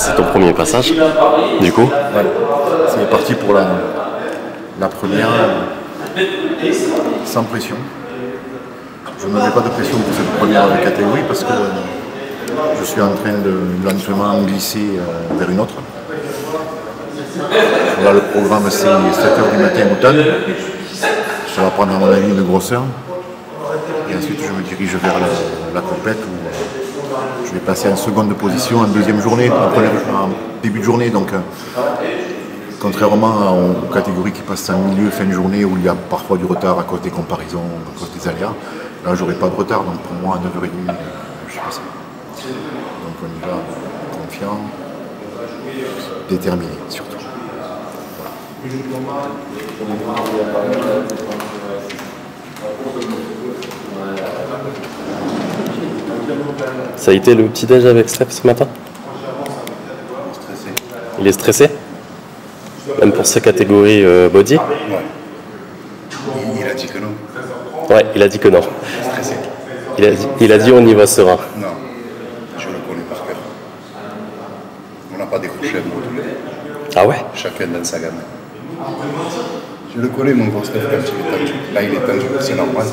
C'est ton premier passage, du coup? Ouais. C'est parti pour la première, sans pression. Je ne me mets pas de pression pour cette première catégorie parce que je suis en train de lentement glisser vers une autre. Là, le programme, c'est 7h du matin au TAN. Ça va prendre, à mon avis, une grosseur. Et ensuite, je me dirige vers la compète où je vais passer en seconde position en deuxième journée, en début de journée. Donc, contrairement aux catégories qui passent en milieu, fin de journée, où il y a parfois du retard à cause des comparaisons, à cause des aléas, là, j'aurai pas de retard. Donc, pour moi, à 9h30, je suis passé. Donc, on y va confiant, déterminé, surtout. Ça a été le petit-déj avec Steph ce matin? Stressé. Il est stressé? Même pour sa catégorie body? Ouais. Il a dit que non. Ouais, il a dit que non. Stressé. Il a dit on y va serein. Non, je le connais par cœur. On n'a pas décroché un mot tous les deux. Ah ouais? Chacun dans sa gamme. Je le connais, mon grand Steph, quand il est tendu. Là, il est tendu, c'est normal.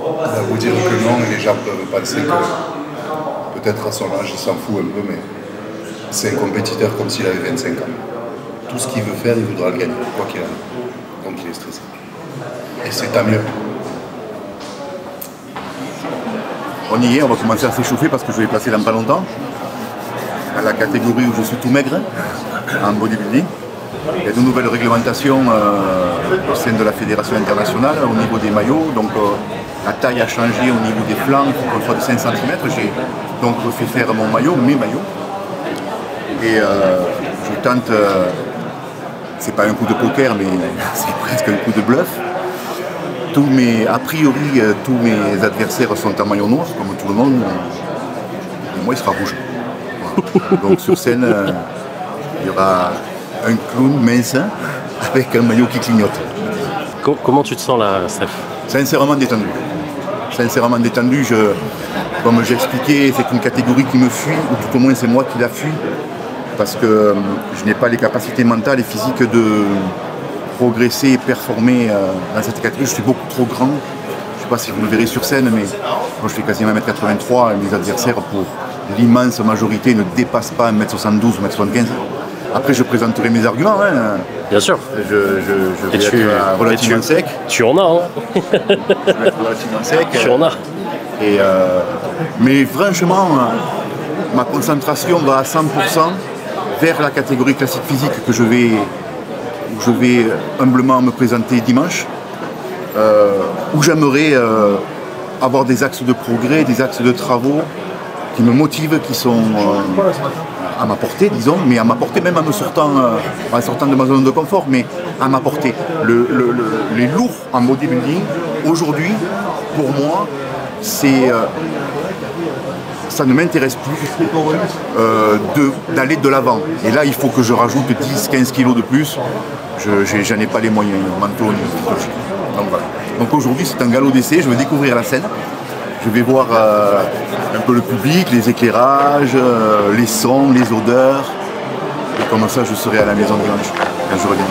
On va vous dire que non, et les gens peuvent penser que peut-être à son âge, il s'en fout un peu, mais c'est un compétiteur comme s'il avait 25 ans. Tout ce qu'il veut faire, il voudra le gagner, quoi qu'il arrive. Donc il est stressé. Et c'est tant mieux. On y est, on va commencer à s'échauffer parce que je vais passer dans pas longtemps à la catégorie où je suis tout maigre, en bodybuilding. Il y a de nouvelles réglementations au sein de la fédération internationale au niveau des maillots. Donc la taille a changé au niveau des flancs, il faut qu'on soit de 5 cm. J'ai donc fait faire mon maillot, mes maillots. Et je tente, c'est pas un coup de poker, mais c'est presque un coup de bluff. A priori, tous mes adversaires sont en maillot noir, comme tout le monde. Et moi, il sera rouge. Voilà. Donc sur scène, il y aura un clown mince avec un maillot qui clignote. Comment tu te sens là, Steph? Sincèrement détendu. Sincèrement détendu. Comme j'expliquais, c'est une catégorie qui me fuit, ou tout au moins c'est moi qui la fuis, parce que je n'ai pas les capacités mentales et physiques de progresser et performer dans cette catégorie. Je suis beaucoup trop grand. Je ne sais pas si vous le verrez sur scène, mais moi je fais quasiment 1m83 et mes adversaires, pour l'immense majorité, ne dépassent pas 1m72 ou 1m75. Après, je présenterai mes arguments. Hein. Bien sûr. Je vais être relativement sec. Tu en as, hein. Je vais être relativement sec. Tu en as. Et, mais franchement, ma concentration va à 100% vers la catégorie classique physique où je vais humblement me présenter dimanche, où j'aimerais avoir des axes de progrès, des axes de travaux qui me motivent, qui sont à ma portée, disons, mais à ma portée même en sortant de ma zone de confort, mais à ma portée. Les lourds en bodybuilding, aujourd'hui, pour moi, ça ne m'intéresse plus d'aller de l'avant. Et là, il faut que je rajoute 10-15 kilos de plus. J'en ai pas les moyens, mentaux, psychologiques. Donc voilà. Donc aujourd'hui, c'est un galop d'essai, je vais découvrir la scène. Je vais voir un peu le public, les éclairages, les sons, les odeurs. Et comme ça, je serai à la maison dimanche, quand je reviens.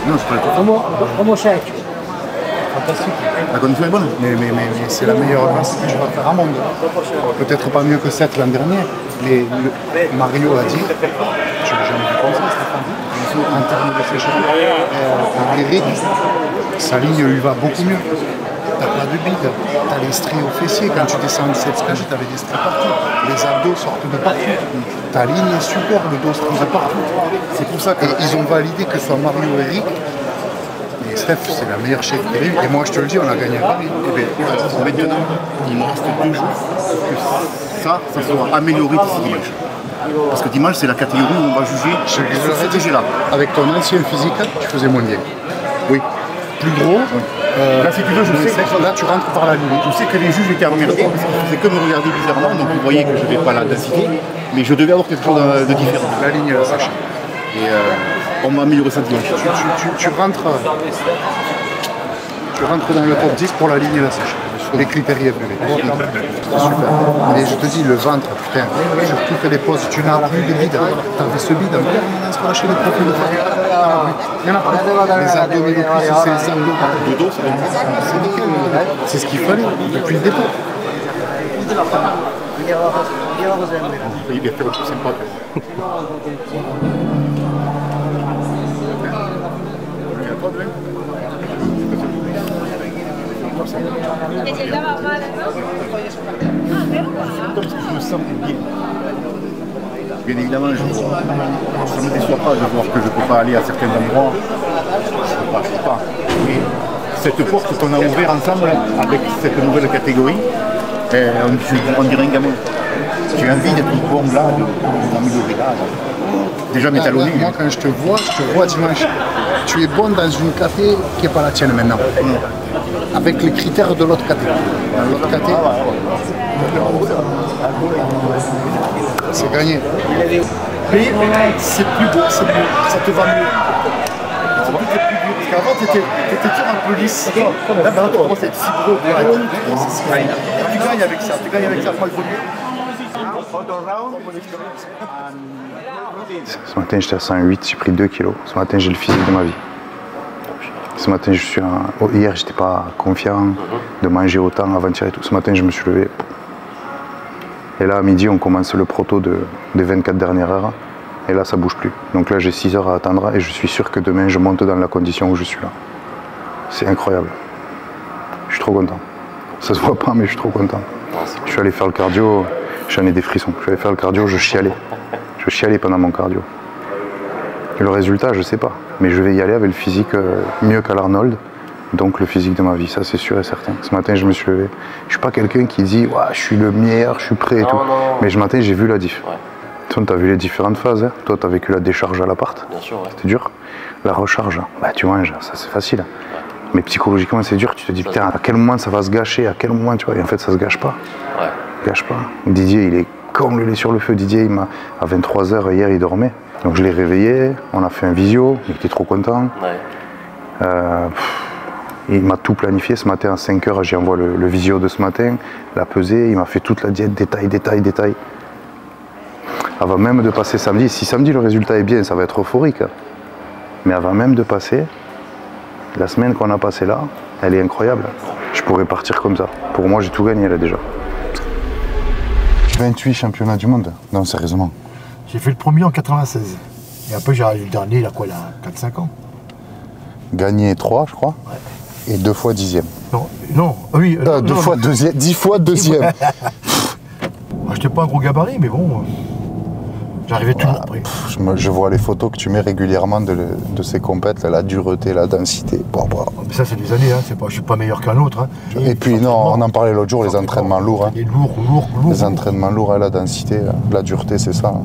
Non, je peux Comment c'est? La condition est bonne. Mais c'est la meilleure race que je vais faire à monde. Peut-être pas mieux que cette l'an dernier, mais Mario a dit, je n'ai jamais vu comme ça, Stéphane, en termes de séchage, Eric, sa ligne lui va beaucoup mieux. T'as pas de bide, t'as les stries au fessier, quand tu descends en 17 stage, t'avais des stries partout, les abdos sortent de partout, ta ligne est super, le dos strie de partout. C'est pour ça qu'ils ont validé que ce soit Mario et Eric. Et Steph, c'est la meilleure chef qu'il y a eu. Et moi, je te le dis, on a gagné à Paris. Maintenant, il me reste 2 jours pour que ça soit amélioré d'ici dimanche. Parce que dimanche, c'est la catégorie où on va juger ce que j'ai là. Avec ton ancien physique, tu faisais moins bien. Oui. Plus gros. Là, si tu veux, je sais que là, tu rentres par la ligne. Je sais que les juges étaient emmerdés parce qu'ils faisaient que me regarder bizarrement, donc ils voyaient que je n'avais pas la densité, mais je devais avoir quelque chose de différent. La ligne, la sache. Et on m'a amélioré ça dimanche. Tu rentres dans le top 10 pour la ligne et la sèche. Les critères élevés. Super. Mais je te dis, le ventre, putain, sur toutes les poses, tu n'as plus de vide. Tu avais ce vide, on se relâché les profils de fois. Il y en a pas. Les abdominaux, c'est les abdos. Le dos, C'est nickel. C'est ce qu'il fallait depuis le départ. il est plus sympa. Je me sens bien. Bien évidemment, ça ne me déçoit pas de voir que je ne peux pas aller à certains endroits. Je ne peux pas. Mais cette porte qu'on a ouverte ensemble avec cette nouvelle catégorie, on dirait un gamin. J'ai envie d'être bon là, de m'améliorer là. Déjà métallonné. Moi, quand je te vois dimanche. Tu es bon dans une caté qui n'est pas la tienne maintenant. Avec les critères de l'autre caté. Dans l'autre caté, c'est gagné. Mais c'est plus beau, c'est mieux, ça te va mieux. C'est plus dur. Parce qu'avant, tu étais dur un peu lisse. Là, maintenant, tu commences à être fibreux. Tu gagnes avec ça, moi, il vaut mieux. Ce matin j'étais à 108, j'ai pris 2 kilos. Ce matin j'ai le physique de ma vie. Ce matin je suis hier j'étais pas confiant de manger autant avant-hier et tout. Ce matin je me suis levé. Et là à midi on commence le proto des 24 dernières heures. Et là ça bouge plus. Donc là j'ai 6 heures à attendre et je suis sûr que demain je monte dans la condition où je suis là. C'est incroyable. Je suis trop content. Ça se voit pas mais je suis trop content. Je suis allé faire le cardio. J'en ai des frissons. Je suis allé faire le cardio, je chialais. Je chialais pendant mon cardio. Et le résultat, je sais pas. Mais je vais y aller avec le physique mieux qu'à l'Arnold. Donc le physique de ma vie, ça c'est sûr et certain. Ce matin, je me suis levé. Je suis pas quelqu'un qui dit ouais, je suis le meilleur, je suis prêt et tout. Non. Mais ce matin, j'ai vu la diff. Ouais. Toi, tu as vu les différentes phases. Hein. Toi, tu as vécu la décharge à l'appart. Bien sûr, ouais. C'était dur. La recharge, bah, tu manges, ça c'est facile. Ouais. Mais psychologiquement, c'est dur. Tu te dis, putain, à quel moment ça va se gâcher, à quel moment, tu vois. Et en fait, ça se gâche pas. Ouais. Gâche pas. Didier, il est comme le lait sur le feu. Didier, à 23h hier, il dormait. Donc je l'ai réveillé, on a fait un visio, il était trop content. Ouais. Il m'a tout planifié. Ce matin à 5h, j'y envoie le visio de ce matin, la pesée, il m'a fait toute la diète, détail. Avant même de passer samedi, si samedi le résultat est bien, ça va être euphorique. Mais avant même de passer, la semaine qu'on a passée là, elle est incroyable. Je pourrais partir comme ça. Pour moi, j'ai tout gagné là déjà. 28 championnats du monde. Non, sérieusement. J'ai fait le premier en 96. Et après, j'ai arrivé le dernier, il a quoi, il a 4-5 ans. Gagné 3, je crois. Ouais. Et 2 fois 10e. Non, oui. 2 fois deuxième, 10 fois 2e. Moi, j'étais pas un gros gabarit, mais bon. J'arrivais toujours après. Je vois les photos que tu mets régulièrement de ces compètes, la dureté, la densité. Mais ça, c'est des années, hein. Je suis pas meilleur qu'un autre. Hein. Et puis, non, on en parlait l'autre jour, les entraînements lourds. Hein. Lourds. Les entraînements lourds, la densité, la dureté, c'est ça. Hein.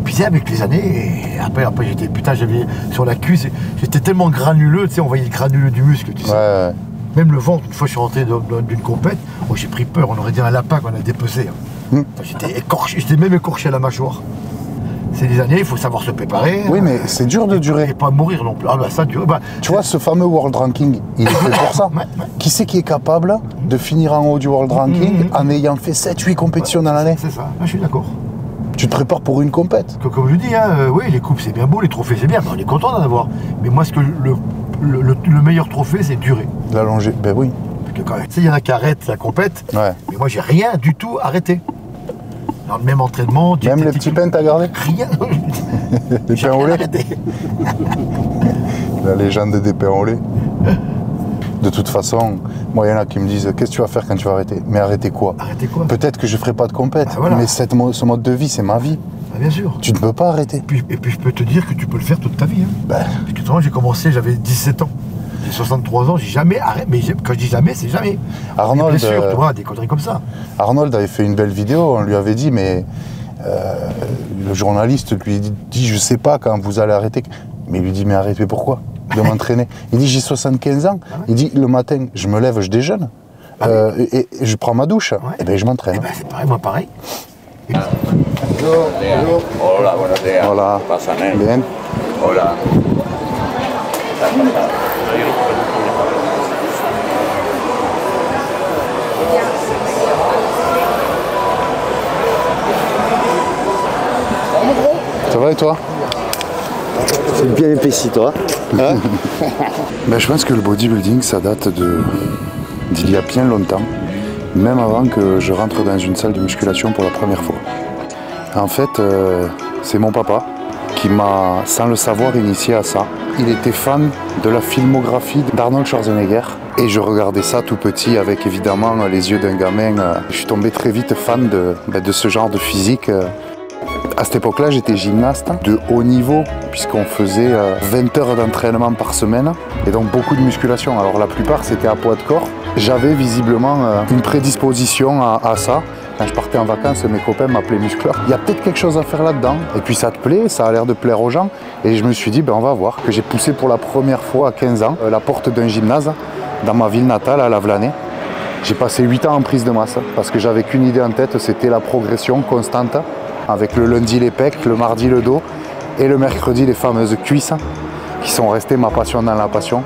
Puis, tu sais, avec les années, et après j'étais, putain, j'avais sur la cuisse, j'étais tellement granuleux, tu sais, on voyait le granuleux du muscle, tu sais. Ouais. Même le ventre, une fois je suis rentré d'une compète, oh, j'ai pris peur, on aurait dit un lapin qu'on a dépecé. Hein. J'étais même écorché à la mâchoire. C'est des années, il faut savoir se préparer. Oui, mais c'est dur de durer. Et pas mourir non plus. Ah bah ça dure. Bah, tu vois, ce fameux World Ranking, il est fait pour ça. Ouais. Qui c'est qui est capable de finir en haut du World Ranking en ayant fait 7-8 compétitions dans l'année? C'est ça, je suis d'accord. Tu te prépares pour une compète. Comme je dis, hein, oui, les coupes c'est bien beau, les trophées c'est bien, mais on est content d'en avoir. Mais moi, le meilleur trophée, c'est durer. La longévité, ben oui. Parce que il y en a qui arrêtent la compète, ouais. Mais moi, j'ai rien du tout arrêté. Dans le même entraînement. Même les petits pains, t'as gardé? Rien. Les pains au lait. La légende des pains au lait. De toute façon, moi, il y en a qui me disent, qu'est-ce que tu vas faire quand tu vas arrêter? Mais arrêter quoi? Arrêter quoi? Peut-être que je ne ferai pas de compète, voilà. Mais ce mode de vie, c'est ma vie. Ah, bien sûr. Tu ne peux pas arrêter. Et puis, je peux te dire que tu peux le faire toute ta vie. Hein. Ben. Parce que toi, j'ai commencé, j'avais 17 ans. J'ai 63 ans, j'ai jamais arrêté. Mais quand je dis jamais, c'est jamais. Arnold, bien sûr, tu vois, des conneries comme ça. Arnold avait fait une belle vidéo, on lui avait dit, mais Le journaliste lui dit, je sais pas quand vous allez arrêter. Mais il lui dit, mais arrêtez pourquoi de m'entraîner? Il dit, j'ai 75 ans. Il dit, le matin, je me lève, je déjeune. Et je prends ma douche. Et bien, je m'entraîne. Eh ben, c'est pareil, moi pareil. Hola, buenos días. Hola. Pasa, nen. Bien. Hola. Ça va et toi? C'est bien épaissi, toi. Hein? Ben, je pense que le bodybuilding, ça date d'il y a bien longtemps, même avant que je rentre dans une salle de musculation pour la première fois. En fait, c'est mon papa qui m'a, sans le savoir, initié à ça. Il était fan de la filmographie d'Arnold Schwarzenegger et je regardais ça tout petit avec évidemment les yeux d'un gamin. Je suis tombé très vite fan de ce genre de physique. À cette époque-là, j'étais gymnaste de haut niveau, puisqu'on faisait 20 heures d'entraînement par semaine, et donc beaucoup de musculation. Alors la plupart, c'était à poids de corps. J'avais visiblement une prédisposition à ça. Quand je partais en vacances, mes copains m'appelaient muscleur. Il y a peut-être quelque chose à faire là-dedans. Et puis ça te plaît, ça a l'air de plaire aux gens. Et je me suis dit, ben on va voir. Que j'ai poussé pour la première fois à 15 ans la porte d'un gymnase dans ma ville natale, à Lavelanet. J'ai passé 8 ans en prise de masse, parce que j'avais qu'une idée en tête, c'était la progression constante. Avec le lundi les pecs, le mardi le dos et le mercredi les fameuses cuisses qui sont restées ma passion dans la passion.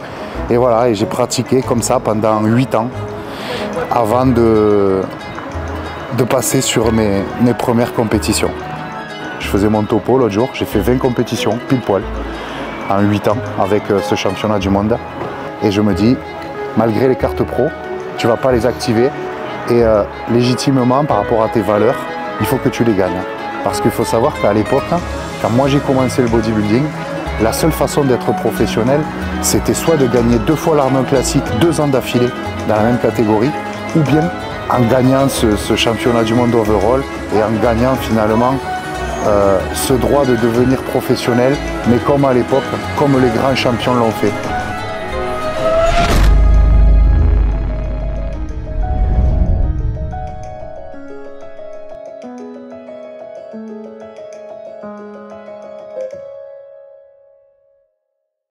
Et voilà, et j'ai pratiqué comme ça pendant 8 ans avant de passer sur mes premières compétitions. Je faisais mon topo l'autre jour, j'ai fait 20 compétitions pile poil en 8 ans avec ce championnat du monde. Et je me dis, malgré les cartes pro, tu ne vas pas les activer et légitimement par rapport à tes valeurs, il faut que tu les gagnes. Parce qu'il faut savoir qu'à l'époque, quand moi j'ai commencé le bodybuilding, la seule façon d'être professionnel, c'était soit de gagner 2 fois l'Arnold Classic 2 ans d'affilée dans la même catégorie, ou bien en gagnant ce championnat du monde overall et en gagnant finalement ce droit de devenir professionnel, mais comme à l'époque, comme les grands champions l'ont fait.